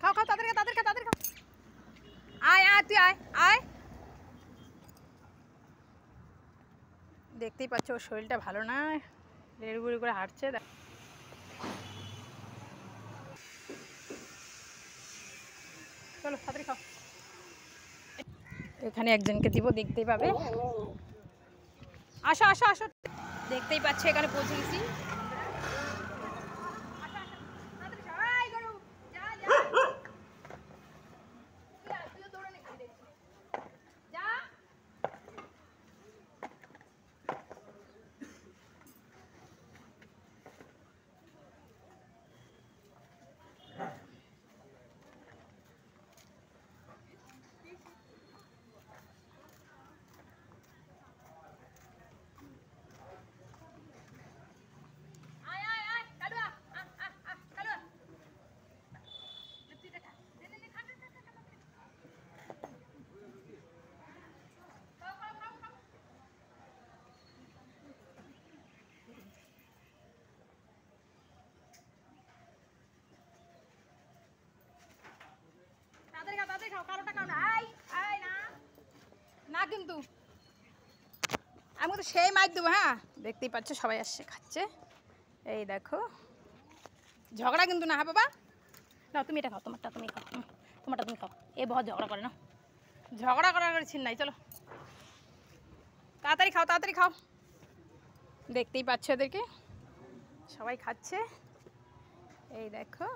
খাও খাও তাড়াতাড়ি তাড়াতাড়ি তাড়াতাড়ি খাও। আয় আয় তুই আয় আয়। দেখতেই পাচ্ছ ওর শরীরটা ভালো না, রেড়গুড়ি করে হাঁটছে। চলো তাড়াতাড়ি খাও। এখানে একজনকে দিব, দেখতেই পাবে। আসো আসো আসো, দেখতেই পাচ্ছ এখানে পৌঁছে গেছি। না কিন্তু আমি তো সেই মাছ দেবো। হ্যাঁ দেখতেই পাচ্ছ সবাই আসছে খাচ্ছে। এই দেখো ঝগড়া কিন্তু না, হ্যাঁ বাবা না তুমি এটা খাও, তোমারটা তুমি খাও, তোমারটা তুমি খাও। এ বহুত ঝগড়া করে না, ঝগড়া করার ছিন নাই। চলো তাড়াতাড়ি খাও তাড়াতাড়ি খাও। দেখতেই পাচ্ছ এদেরকে সবাই খাচ্ছে। এই দেখো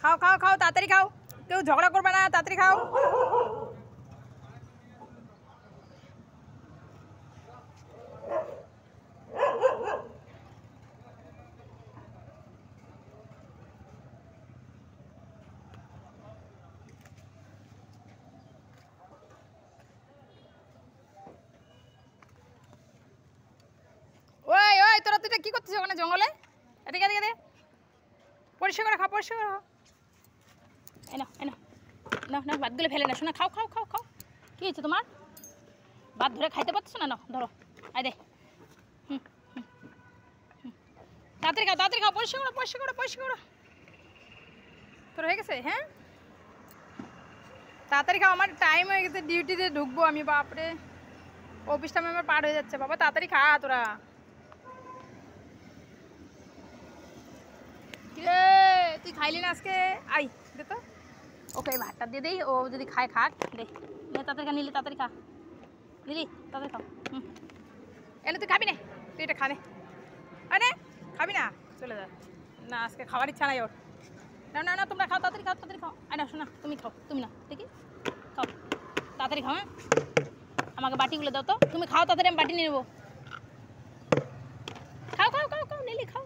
খাও খাও খাও তাড়াতাড়ি খাও, কেউ ঝগড়া করবে না, তাড়াতাড়ি খাও। ওই ওই তোরা তুই কি করছিস ওখানে জঙ্গলে? এদিকে এদিকে এদিকে পরিষ্কার করে খাও, পরিষ্কার করে খাও। এই না এই না না না, ভাতগুলো ফেলে না, শোনা খাও খাও খাও খাও। কী হয়েছে তোমার? ভাত ধরে খাইতে পারছো না? না ধরো আয় দে। হুম হুম হুম তাড়াতাড়ি খাও তাড়াতাড়ি খাও, পরিষ্কার করো পরিষ্কার করো পরিষ্কার করো। তোর হয়ে গেছে? হ্যাঁ তাড়াতাড়ি খাও, আমার টাইম হয়ে গেছে, ডিউটিতে ঢুকবো আমি। বাপরে অফিস টাইম আমার পার হয়ে যাচ্ছে। বাবা তাড়াতাড়ি খা তোরা। কিরে তুই খাইলি না আজকে? আই দে তো ওকে ভাতটা দিয়ে দেই, ও যদি খায় খাক। দে তাড়াতাড়ি খা, নিলি তাড়াতাড়ি খা, নিলি তাড়াতাড়ি খাও। হুম এনে তুই খাবি না? তুই এটা খানে আরে খাবি না, চলে যা। না আজকে খাবার ইচ্ছা নাই ওর। না না না তোমরা খাও তাড়াতাড়ি খাও তাড়াতাড়ি খাও। আয় না শোনা তুমি খাও, তুমি না দেখি খাও তাড়াতাড়ি খাও। হ্যাঁ আমাকে বাটিগুলো দাও তো, তুমি খাও তাড়াতাড়ি, আমি বাটি নিয়ে নেবো। খাও খাও খাও খাও নিলি খাও।